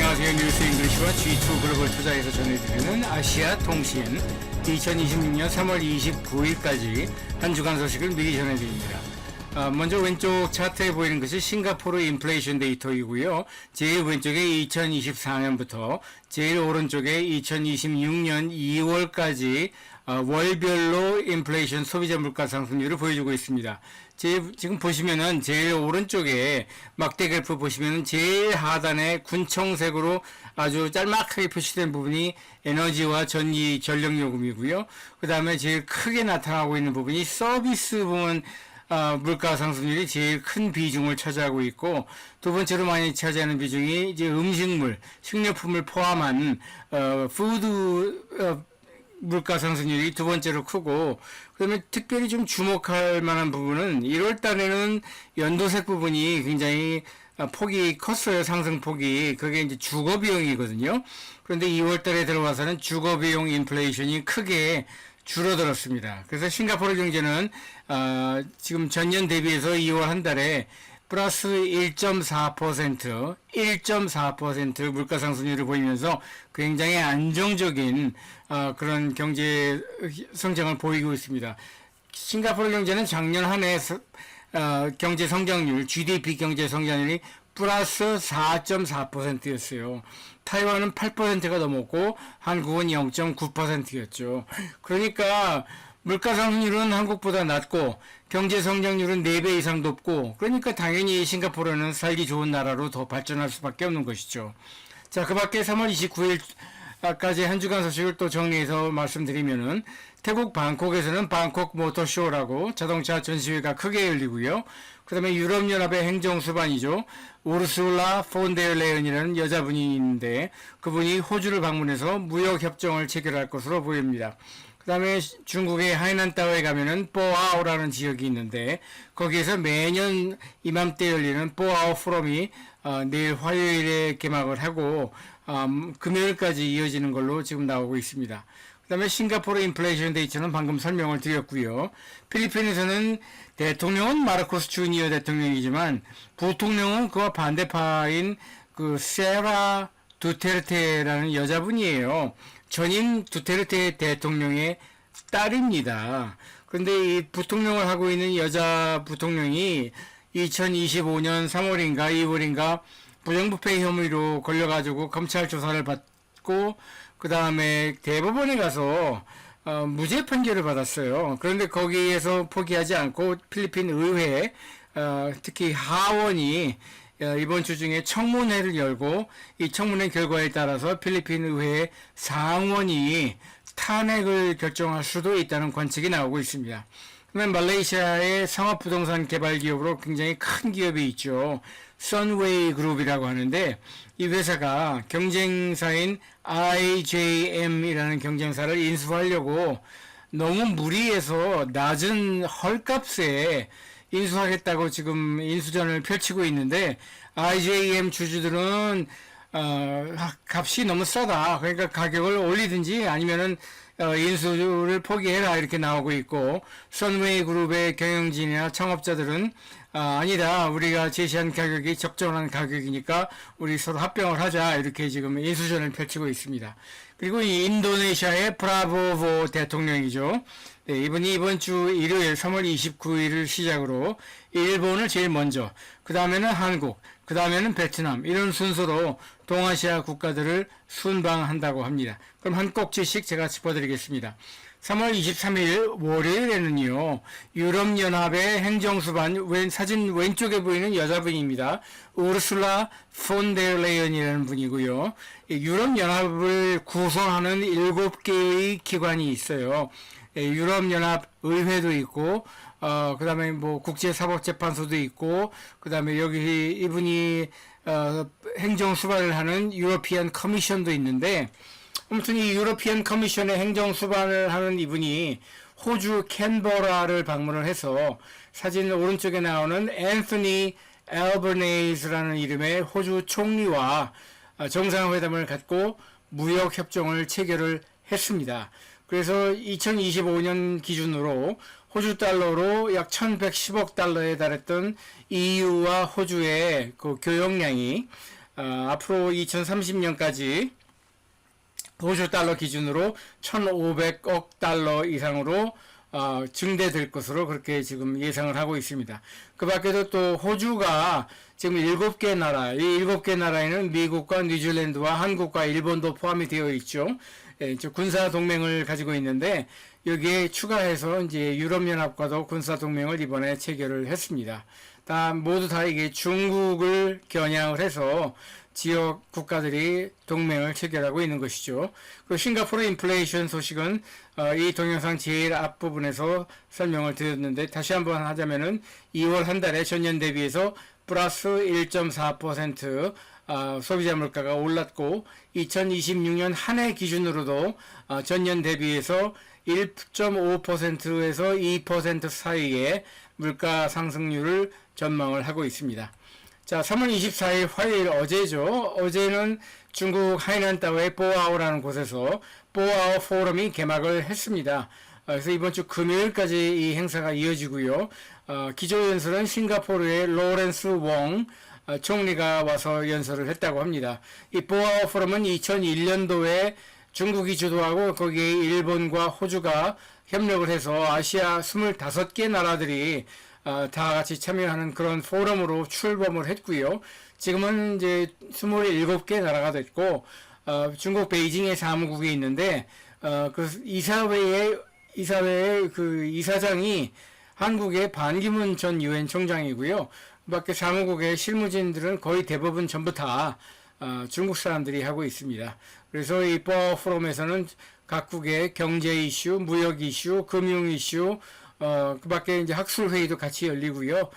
안녕하세요. 뉴스 잉글리시와 G2 글로벌 투자에서 전해드리는 아시아 통신 2026년 3월 29일까지 한 주간 소식을 미리 전해드립니다. 먼저 왼쪽 차트에 보이는 것이 싱가포르 인플레이션 데이터이고요. 제일 왼쪽에 2024년부터 제일 오른쪽에 2026년 2월까지 월별로 인플레이션 소비자 물가 상승률을 보여주고 있습니다. 지금 보시면은 제일 오른쪽에 막대 그래프 보시면은 제일 하단에 군청색으로 아주 짤막하게 표시된 부분이 에너지와 전기 전력 요금이고요. 그 다음에 제일 크게 나타나고 있는 부분이 서비스 부분 물가 상승률이 제일 큰 비중을 차지하고 있고, 두 번째로 많이 차지하는 비중이 이제 음식물, 식료품을 포함한 푸드 물가 상승률이 두 번째로 크고, 그다음에 특별히 좀 주목할 만한 부분은 1월 달에는 연도색 부분이 굉장히 폭이 컸어요. 상승 폭이. 그게 이제 주거 비용이거든요. 그런데 2월 달에 들어와서는 주거 비용 인플레이션이 크게 줄어들었습니다. 그래서 싱가포르 경제는 지금 전년 대비해서 2월 한 달에 플러스 1.4% 물가 상승률을 보이면서 굉장히 안정적인 그런 경제 성장을 보이고 있습니다. 싱가포르 경제는 작년 한 해 경제 성장률, GDP 경제 성장률이 플러스 4.4%였어요. 타이완은 8%가 넘었고 한국은 0.9%였죠. 그러니까 물가 상승률은 한국보다 낮고 경제 성장률은 4배 이상 높고, 그러니까 당연히 싱가포르는 살기 좋은 나라로 더 발전할 수밖에 없는 것이죠. 자, 그 밖에 3월 29일까지 한 주간 소식을 또 정리해서 말씀드리면은, 태국 방콕에서는 방콕 모터쇼라고 자동차 전시회가 크게 열리고요. 그 다음에 유럽연합의 행정수반이죠. 우르술라 폰데르레인이라는 여자분이 있는데, 그분이 호주를 방문해서 무역협정을 체결할 것으로 보입니다. 그 다음에 중국의 하이난타오에 가면은 뽀아오라는 지역이 있는데, 거기에서 매년 이맘때 열리는 뽀아오 포럼이 내일 화요일에 개막을 하고 금요일까지 이어지는 걸로 지금 나오고 있습니다. 그 다음에 싱가포르 인플레이션 데이터는 방금 설명을 드렸고요. 필리핀에서는 대통령은 마르코스 주니어 대통령이지만 부통령은 그와 반대파인 그 세라 두테르테라는 여자분이에요. 전임 두테르테 대통령의 딸입니다. 그런데 이 부통령을 하고 있는 여자 부통령이 2025년 3월인가 2월인가 부정부패 혐의로 걸려가지고 검찰 조사를 받고 그 다음에 대법원에 가서 무죄 판결을 받았어요. 그런데 거기에서 포기하지 않고 필리핀 의회, 특히 하원이 이번 주 중에 청문회를 열고, 이 청문회 결과에 따라서 필리핀 의회 상원이 탄핵을 결정할 수도 있다는 관측이 나오고 있습니다. 그러면 말레이시아의 상업부동산 개발 기업으로 굉장히 큰 기업이 있죠. 선웨이 그룹이라고 하는데, 이 회사가 경쟁사인 IJM이라는 경쟁사를 인수하려고 너무 무리해서 낮은 헐값에 인수하겠다고 지금 인수전을 펼치고 있는데, IJM 주주들은 값이 너무 싸다, 그러니까 가격을 올리든지 아니면은 인수를 포기해라, 이렇게 나오고 있고, 선웨이 그룹의 경영진이나 창업자들은 아니다, 우리가 제시한 가격이 적정한 가격이니까 우리 서로 합병을 하자, 이렇게 지금 인수전을 펼치고 있습니다. 그리고 이 인도네시아의 프라보보 대통령이죠. 네, 이분이 이번 주 일요일 3월 29일을 시작으로 일본을 제일 먼저, 그 다음에는 한국, 그 다음에는 베트남, 이런 순서로 동아시아 국가들을 순방한다고 합니다. 그럼 한 꼭지씩 제가 짚어드리겠습니다. 3월 23일 월요일에는요, 유럽연합의 행정수반, 사진 왼쪽에 보이는 여자분입니다. 우르술라 폰데르레인이라는 분이고요. 유럽연합을 구성하는 7개의 기관이 있어요. 유럽연합 의회도 있고, 그 다음에 뭐 국제사법재판소도 있고, 그 다음에 여기 이분이 행정수반을 하는 유러피안 커미션도 있는데, 아무튼 이 유러피안 커미션의 행정수반을 하는 이분이 호주 캔버라를 방문을 해서, 사진 오른쪽에 나오는 앤서니 앨버네이즈라는 이름의 호주 총리와 정상회담을 갖고 무역협정을 체결을 했습니다. 그래서 2025년 기준으로 호주 달러로 약 1110억 달러에 달했던 EU와 호주의 그 교역량이 앞으로 2030년까지 호주 달러 기준으로 1,500억 달러 이상으로 증대될 것으로 그렇게 지금 예상을 하고 있습니다. 그 밖에도 또 호주가 지금 7개 나라, 이 7개 나라에는 미국과 뉴질랜드와 한국과 일본도 포함이 되어 있죠. 예, 군사 동맹을 가지고 있는데 여기에 추가해서 이제 유럽연합과도 군사 동맹을 이번에 체결을 했습니다. 모두 다 이게 중국을 겨냥을 해서 지역 국가들이 동맹을 체결하고 있는 것이죠. 그 싱가포르 인플레이션 소식은 이 동영상 제일 앞부분에서 설명을 드렸는데 다시 한번 하자면은 2월 한 달에 전년 대비해서 플러스 1.4% 소비자 물가가 올랐고 2026년 한 해 기준으로도 전년 대비해서 1.5%에서 2% 사이의 물가 상승률을 전망을 하고 있습니다. 자, 3월 24일 화요일 어제죠. 어제는 중국 하이난타오의 보아오라는 곳에서 보아오 포럼이 개막을 했습니다. 그래서 이번 주 금요일까지 이 행사가 이어지고요. 기조연설은 싱가포르의 로렌스 웡 총리가 와서 연설을 했다고 합니다. 이 보아오 포럼은 2001년도에 중국이 주도하고 거기에 일본과 호주가 협력을 해서 아시아 25개 나라들이 다 같이 참여하는 그런 포럼으로 출범을 했고요. 지금은 이제 27개 나라가 됐고 중국 베이징에 사무국이 있는데 그 이사회의 그 이사장이 한국의 반기문 전 유엔 총장이고요. 그 밖에 사무국의 실무진들은 거의 대부분 전부 다 중국 사람들이 하고 있습니다. 그래서 이 보아 포럼에서는 각국의 경제 이슈, 무역 이슈, 금융 이슈, 그 밖에 이제 학술 회의도 같이 열리고요.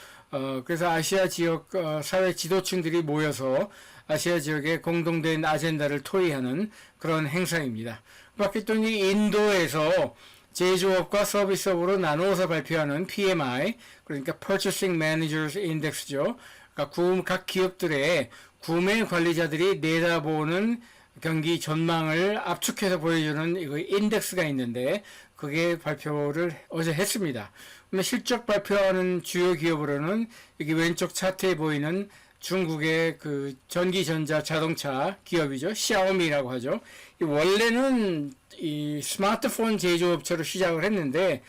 그래서 아시아 지역 사회 지도층들이 모여서 아시아 지역의 공동된 아젠다를 토의하는 그런 행사입니다. 그 밖에 또 인도에서 제조업과 서비스업으로 나누어서 발표하는 PMI, 그러니까 Purchasing Managers Index죠. 그러니까 각 기업들의 구매 관리자들이 내다보는 경기 전망을 압축해서 보여주는 이거 인덱스가 있는데 그게 발표를 어제 했습니다. 근데 실적 발표하는 주요 기업으로는 여기 왼쪽 차트에 보이는 중국의 그 전기전자 자동차 기업이죠. 샤오미라고 하죠. 원래는 이 스마트폰 제조업체로 시작을 했는데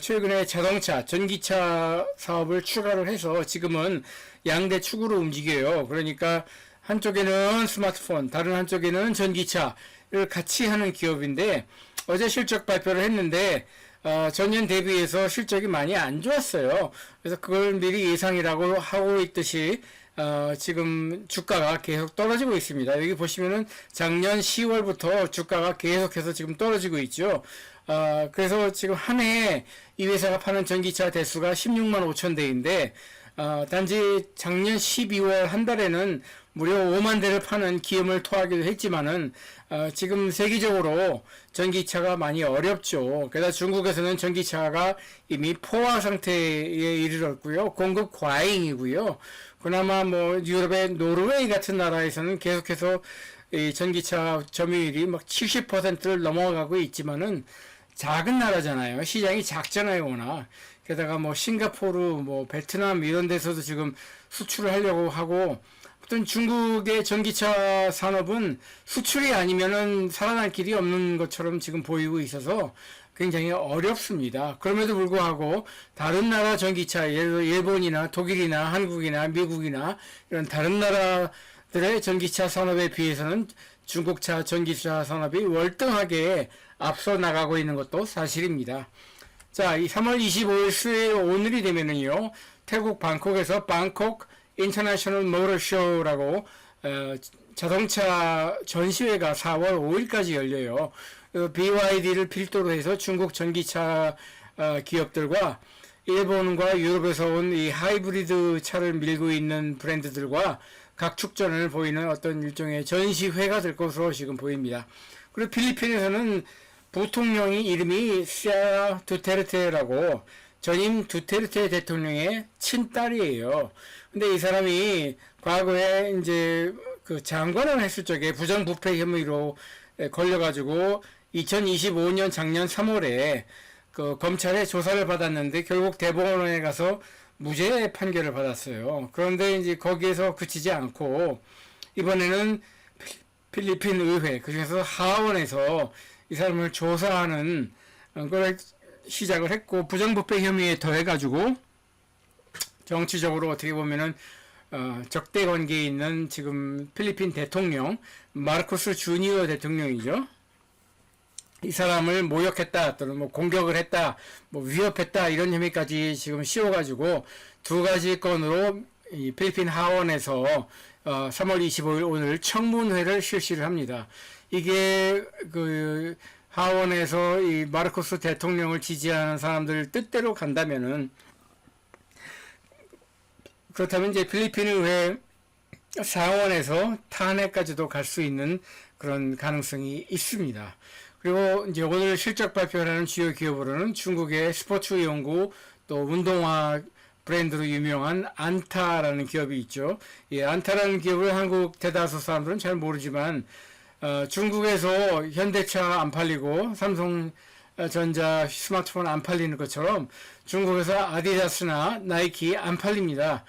최근에 자동차, 전기차 사업을 추가를 해서 지금은 양대 축으로 움직여요. 그러니까 한쪽에는 스마트폰, 다른 한쪽에는 전기차를 같이 하는 기업인데 어제 실적 발표를 했는데 전년 대비해서 실적이 많이 안 좋았어요. 그래서 그걸 미리 예상이라고 하고 있듯이 지금 주가가 계속 떨어지고 있습니다. 여기 보시면은 작년 10월부터 주가가 계속해서 지금 떨어지고 있죠. 그래서 지금 한 해 이 회사가 파는 전기차 대수가 16만 5천 대인데 단지 작년 12월 한 달에는 무려 5만 대를 파는 기염을 토하기도 했지만은 지금 세계적으로 전기차가 많이 어렵죠. 게다가 중국에서는 전기차가 이미 포화 상태에 이르렀고요. 공급 과잉이고요. 그나마 뭐 유럽의 노르웨이 같은 나라에서는 계속해서 이 전기차 점유율이 막 70%를 넘어가고 있지만은 작은 나라잖아요. 시장이 작잖아요, 워낙. 게다가 뭐 싱가포르, 뭐 베트남 이런 데서도 지금 수출을 하려고 하고, 어떤 중국의 전기차 산업은 수출이 아니면은 살아날 길이 없는 것처럼 지금 보이고 있어서 굉장히 어렵습니다. 그럼에도 불구하고 다른 나라 전기차, 예를 들어 일본이나 독일이나 한국이나 미국이나 이런 다른 나라들의 전기차 산업에 비해서는 중국차 전기차 산업이 월등하게 앞서 나가고 있는 것도 사실입니다. 자, 이 3월 25일 수요일 오늘이 되면은요, 태국 방콕에서 방콕 인터내셔널 모터 쇼라고 자동차 전시회가 4월 5일까지 열려요. BYD를 필두로 해서 중국 전기차 기업들과 일본과 유럽에서 온 이 하이브리드 차를 밀고 있는 브랜드들과 각 축전을 보이는 어떤 일종의 전시회가 될 것으로 지금 보입니다. 그리고 필리핀에서는 부통령이 이름이 시아 두테르테라고 전임 두테르테 대통령의 친딸이에요. 근데 이 사람이 과거에 이제 그 장관을 했을 적에 부정부패 혐의로 걸려가지고 2025년 작년 3월에 그 검찰의 조사를 받았는데 결국 대법원에 가서 무죄 판결을 받았어요. 그런데 이제 거기에서 그치지 않고 이번에는 필리핀 의회, 그중에서 하원에서 이 사람을 조사하는 걸 시작을 했고, 부정부패 혐의에 더해가지고 정치적으로 어떻게 보면은 적대 관계에 있는 지금 필리핀 대통령 마르코스 주니어 대통령이죠. 이 사람을 모욕했다 또는 뭐 공격을 했다, 뭐 위협했다 이런 혐의까지 지금 씌워가지고 두 가지 건으로 이 필리핀 하원에서 3월 25일 오늘 청문회를 실시를 합니다. 이게 그 하원에서 이 마르코스 대통령을 지지하는 사람들 뜻대로 간다면은, 그렇다면 이제 필리핀 의회 상원에서 탄핵까지도 갈 수 있는 그런 가능성이 있습니다. 그리고 이제 오늘 실적 발표하는 주요 기업으로는 중국의 스포츠 연구 또 운동화 브랜드로 유명한 안타라는 기업이 있죠. 이 안타라는 기업을 한국 대다수 사람들은 잘 모르지만 중국에서 현대차 안 팔리고 삼성전자 스마트폰 안 팔리는 것처럼 중국에서 아디다스나 나이키 안 팔립니다.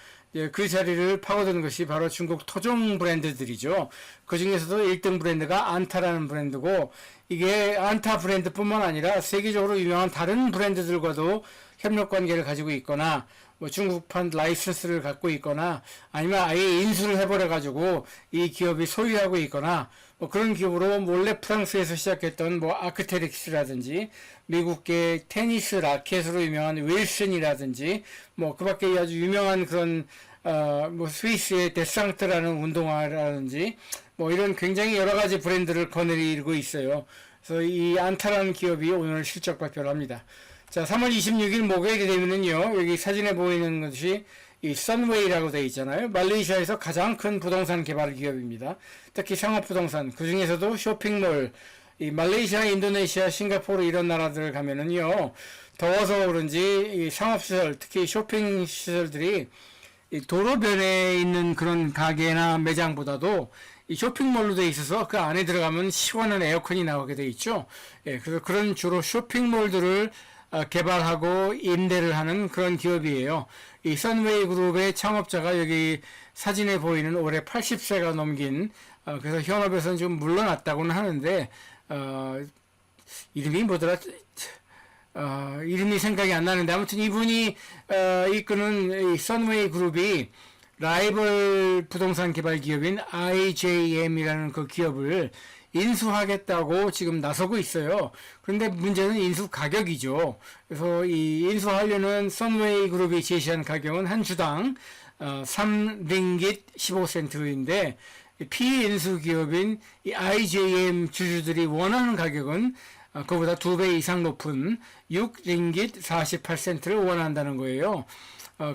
그 자리를 파고드는 것이 바로 중국 토종 브랜드들이죠. 그 중에서도 1등 브랜드가 안타라는 브랜드고, 이게 안타 브랜드뿐만 아니라 세계적으로 유명한 다른 브랜드들과도 협력 관계를 가지고 있거나, 뭐 중국판 라이선스를 갖고 있거나, 아니면 아예 인수를 해버려 가지고 이 기업이 소유하고 있거나, 뭐 그런 기업으로 원래 프랑스에서 시작했던 뭐 아크테릭스라든지 미국계 테니스 라켓으로 유명한 윌슨이라든지 뭐 그밖에 아주 유명한 그런 뭐 스위스의 데상트라는 운동화라든지 뭐 이런 굉장히 여러 가지 브랜드를 거느리고 있어요. 그래서 이 안타라는 기업이 오늘 실적 발표를 합니다. 자, 3월 26일 목요일이 되면은요, 여기 사진에 보이는 것이 이 선웨이라고 되어 있잖아요. 말레이시아에서 가장 큰 부동산 개발 기업입니다. 특히 상업부동산, 그 중에서도 쇼핑몰, 이 말레이시아, 인도네시아, 싱가포르 이런 나라들 가면은요, 더워서 그런지 이 상업시설, 특히 쇼핑시설들이 이 도로변에 있는 그런 가게나 매장보다도 이 쇼핑몰로 되어 있어서 그 안에 들어가면 시원한 에어컨이 나오게 되어 있죠. 예, 그래서 그런 주로 쇼핑몰들을 개발하고 임대를 하는 그런 기업이에요. 이 선웨이 그룹의 창업자가 여기 사진에 보이는 올해 80세가 넘긴, 그래서 현업에서는 좀 물러났다고는 하는데, 이름이 뭐더라? 이름이 생각이 안 나는데, 아무튼 이분이 이끄는 이 선웨이 그룹이 라이벌 부동산 개발 기업인 IJM이라는 그 기업을 인수하겠다고 지금 나서고 있어요. 그런데 문제는 인수 가격이죠. 그래서 이 인수하려는 선웨이 그룹이 제시한 가격은 한 주당 3링깃 15센트인데 피인수 기업인 이 IJM 주주들이 원하는 가격은 그보다 2배 이상 높은 6링깃 48센트를 원한다는 거예요.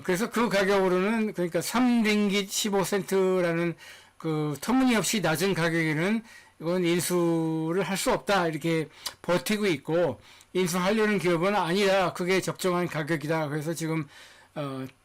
그래서 그 가격으로는, 그러니까 3링깃 15센트라는 그 터무니없이 낮은 가격에는 이건 인수를 할 수 없다 이렇게 버티고 있고, 인수하려는 기업은 아니다, 그게 적정한 가격이다. 그래서 지금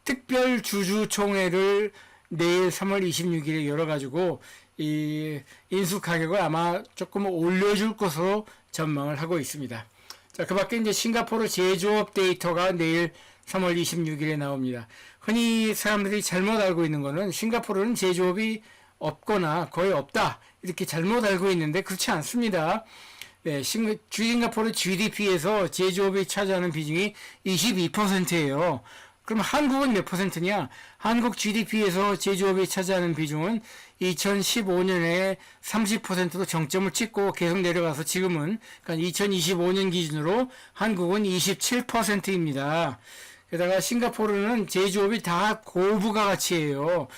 특별 주주총회를 내일 3월 26일에 열어가지고 이 인수 가격을 아마 조금 올려줄 것으로 전망을 하고 있습니다. 자, 그 밖에 이제 싱가포르 제조업 데이터가 내일 3월 26일에 나옵니다. 흔히 사람들이 잘못 알고 있는 거는 싱가포르는 제조업이 없거나 거의 없다 이렇게 잘못 알고 있는데 그렇지 않습니다. 네, 싱가포르 GDP에서 제조업이 차지하는 비중이 22%예요. 그럼 한국은 몇 퍼센트냐? 한국 GDP에서 제조업이 차지하는 비중은 2015년에 30%로 정점을 찍고 계속 내려가서 지금은, 그러니까 2025년 기준으로 한국은 27%입니다. 게다가 싱가포르는 제조업이 다 고부가 가치예요.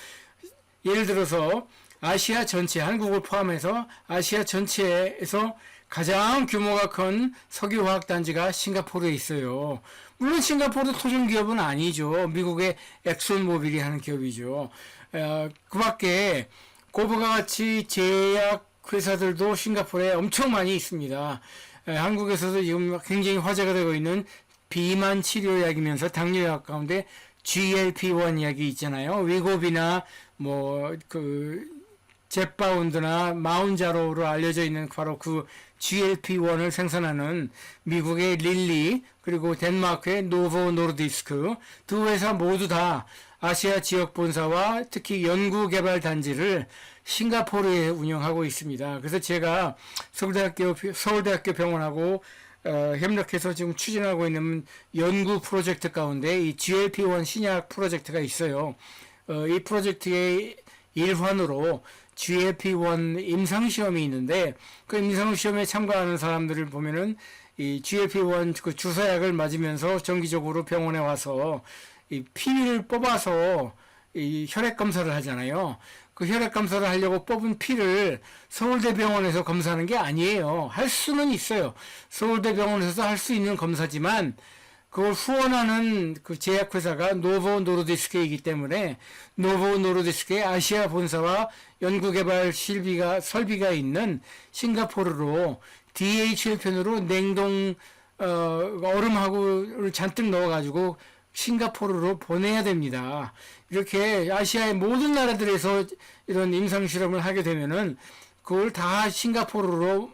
예를 들어서 아시아 전체, 한국을 포함해서 아시아 전체에서 가장 규모가 큰 석유화학단지가 싱가포르에 있어요. 물론 싱가포르 토종기업은 아니죠. 미국의 엑손모빌이 하는 기업이죠. 그 밖에 고부가 가치 제약 회사들도 싱가포르에 엄청 많이 있습니다. 한국에서도 지금 굉장히 화제가 되고 있는 비만 치료약이면서 당뇨약 가운데 GLP-1 약이 있잖아요. 위고비나 젯바운드나 마운자로로 알려져 있는 바로 그 GLP-1을 생산하는 미국의 릴리, 그리고 덴마크의 노보 노르디스크 두 회사 모두 다 아시아 지역 본사와 특히 연구개발 단지를 싱가포르에 운영하고 있습니다. 그래서 제가 서울대학교 병원하고 협력해서 지금 추진하고 있는 연구 프로젝트 가운데 이 GLP-1 신약 프로젝트가 있어요. 이 프로젝트의 일환으로 GLP-1 임상시험이 있는데 그 임상시험에 참가하는 사람들을 보면은 이 GLP-1 그 주사약을 맞으면서 정기적으로 병원에 와서 이 피를 뽑아서 이 혈액 검사를 하잖아요. 그 혈액 검사를 하려고 뽑은 피를 서울대병원에서 검사하는 게 아니에요. 할 수는 있어요. 서울대병원에서 할 수 있는 검사지만 그걸 후원하는 그 제약회사가 노보 노르디스크이기 때문에 노보 노르디스크의 아시아 본사와 연구개발 설비가 있는 싱가포르로 DHL 편으로 냉동 얼음하고 잔뜩 넣어가지고 싱가포르로 보내야 됩니다. 이렇게 아시아의 모든 나라들에서 이런 임상실험을 하게 되면은 그걸 다 싱가포르로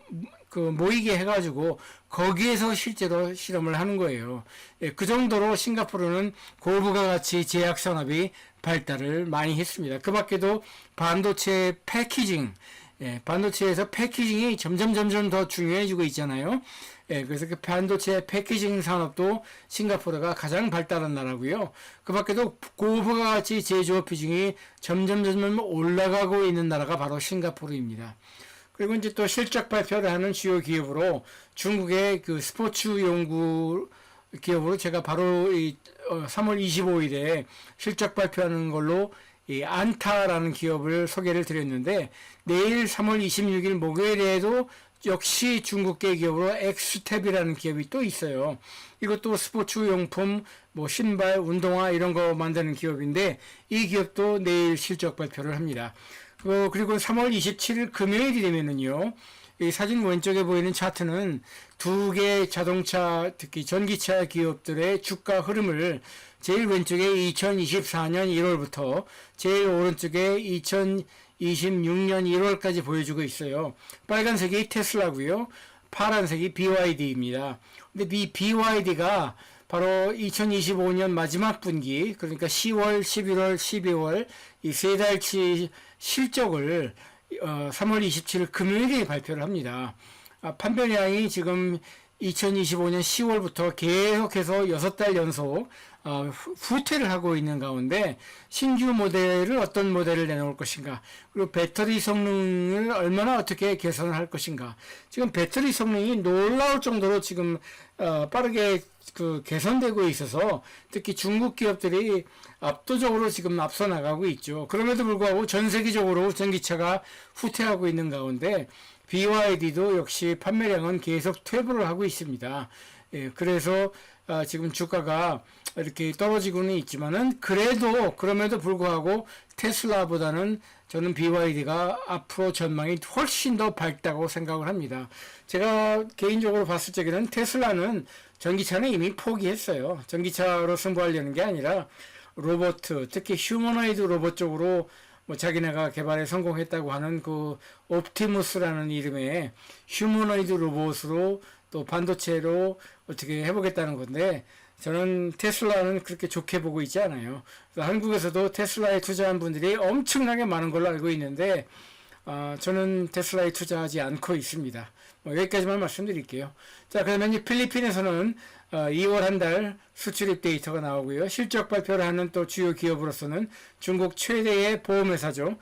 모이게 해가지고 거기에서 실제로 실험을 하는 거예요. 예, 그 정도로 싱가포르는 고부가 가치 제약 산업이 발달을 많이 했습니다. 그 밖에도 반도체 패키징, 반도체에서 패키징이 점점 더 중요해지고 있잖아요. 그래서 그 반도체 패키징 산업도 싱가포르가 가장 발달한 나라고요. 그 밖에도 고부가 가치 제조업 비중이 점점 올라가고 있는 나라가 바로 싱가포르입니다. 그리고 이제 또 실적 발표를 하는 주요 기업으로 중국의 그 스포츠 연구 기업으로 제가 바로 3월 25일에 실적 발표하는 걸로 이 안타라는 기업을 소개를 드렸는데 내일 3월 26일 목요일에도 역시 중국계 기업으로 엑스텝이라는 기업이 또 있어요. 이것도 스포츠 용품, 뭐 신발, 운동화 이런 거 만드는 기업인데 이 기업도 내일 실적 발표를 합니다. 그리고 3월 27일 금요일이 되면은요, 이 사진 왼쪽에 보이는 차트는 두 개 자동차, 특히 전기차 기업들의 주가 흐름을 제일 왼쪽에 2024년 1월부터 제일 오른쪽에 2026년 1월까지 보여주고 있어요. 빨간색이 테슬라고요. 파란색이 BYD입니다. 근데 이 BYD가 바로 2025년 마지막 분기, 그러니까 10월, 11월, 12월 이 세 달치 실적을 3월 27일 금요일에 발표를 합니다. 판매량이 지금 2025년 10월부터 계속해서 6달 연속 후퇴를 하고 있는 가운데 신규 모델을 어떤 모델을 내놓을 것인가, 그리고 배터리 성능을 얼마나 어떻게 개선을 할 것인가. 지금 배터리 성능이 놀라울 정도로 지금 빠르게 개선되고 있어서 특히 중국 기업들이 압도적으로 지금 앞서 나가고 있죠. 그럼에도 불구하고 전 세계적으로 전기차가 후퇴하고 있는 가운데 BYD도 역시 판매량은 계속 퇴보를 하고 있습니다. 그래서 지금 주가가 이렇게 떨어지고는 있지만은 그럼에도 불구하고 테슬라보다는 저는 BYD가 앞으로 전망이 훨씬 더 밝다고 생각을 합니다. 제가 개인적으로 봤을 적에는 테슬라는 전기차는 이미 포기했어요. 전기차로 승부하려는 게 아니라 로봇, 특히 휴머노이드 로봇 쪽으로 뭐 자기네가 개발에 성공했다고 하는 그 옵티무스라는 이름의 휴머노이드 로봇으로 또 반도체로 어떻게 해보겠다는 건데, 저는 테슬라는 그렇게 좋게 보고 있지 않아요. 한국에서도 테슬라에 투자한 분들이 엄청나게 많은 걸로 알고 있는데 저는 테슬라에 투자하지 않고 있습니다. 여기까지만 말씀드릴게요. 자, 그러면 이 필리핀에서는 2월 한 달 수출입 데이터가 나오고요. 실적 발표를 하는 또 주요 기업으로서는 중국 최대의 보험회사죠.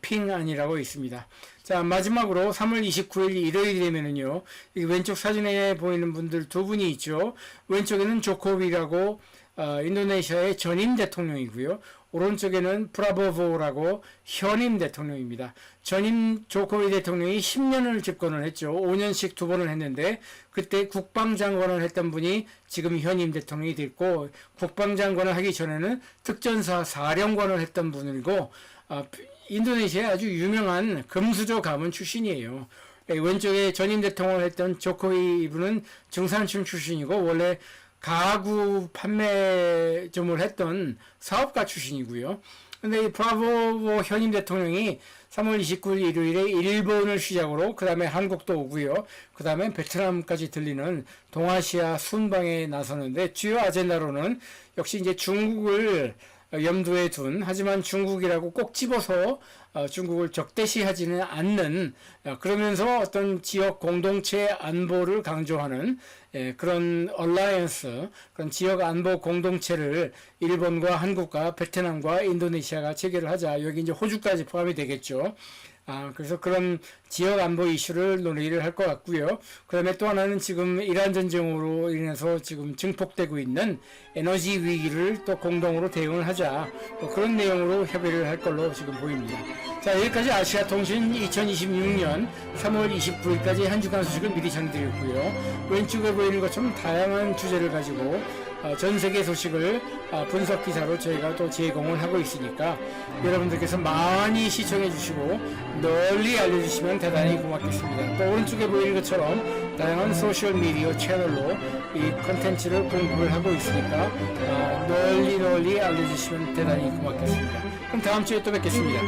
핑안이라고 있습니다. 자, 마지막으로 3월 29일 일요일이 되면은요, 이 왼쪽 사진에 보이는 분들 두 분이 있죠. 왼쪽에는 조코비라고 인도네시아의 전임 대통령이고요. 오른쪽에는 프라보보라고 현임 대통령입니다. 전임 조코비 대통령이 10년을 집권을 했죠. 5년씩 두 번을 했는데 그때 국방장관을 했던 분이 지금 현임 대통령이 됐고, 국방장관을 하기 전에는 특전사 사령관을 했던 분이고 인도네시아의 아주 유명한 금수저 가문 출신이에요. 왼쪽에 전임 대통령을 했던 조코비 이분은 정산층 출신이고 원래 가구 판매점을 했던 사업가 출신이고요. 근데 이 브라보 현임 대통령이 3월 29일 일요일에 일본을 시작으로 그 다음에 한국도 오고요. 그 다음에 베트남까지 들리는 동아시아 순방에 나서는데 주요 아젠다로는 역시 이제 중국을 염두에 둔, 하지만 중국이라고 꼭 집어서 중국을 적대시하지는 않는, 그러면서 어떤 지역 공동체 안보를 강조하는 그런 얼라이언스, 그런 지역 안보 공동체를 일본과 한국과 베트남과 인도네시아가 체결을 하자. 여기 이제 호주까지 포함이 되겠죠. 그래서 그런 지역 안보 이슈를 논의를 할 것 같고요. 그 다음에 또 하나는 지금 이란 전쟁으로 인해서 지금 증폭되고 있는 에너지 위기를 또 공동으로 대응을 하자. 뭐 그런 내용으로 협의를 할 걸로 지금 보입니다. 자, 여기까지 아시아통신 2026년 3월 29일까지 한 주간 소식을 미리 전해드렸고요. 왼쪽에 보이는 것처럼 다양한 주제를 가지고 전 세계 소식을 분석 기사로 저희가 또 제공을 하고 있으니까 여러분들께서 많이 시청해 주시고 널리 알려주시면 대단히 고맙겠습니다. 또 오른쪽에 보이는 것처럼 다양한 소셜 미디어 채널로 이 컨텐츠를 공급을 하고 있으니까 널리 알려주시면 대단히 고맙겠습니다. 그럼 다음 주에 또 뵙겠습니다.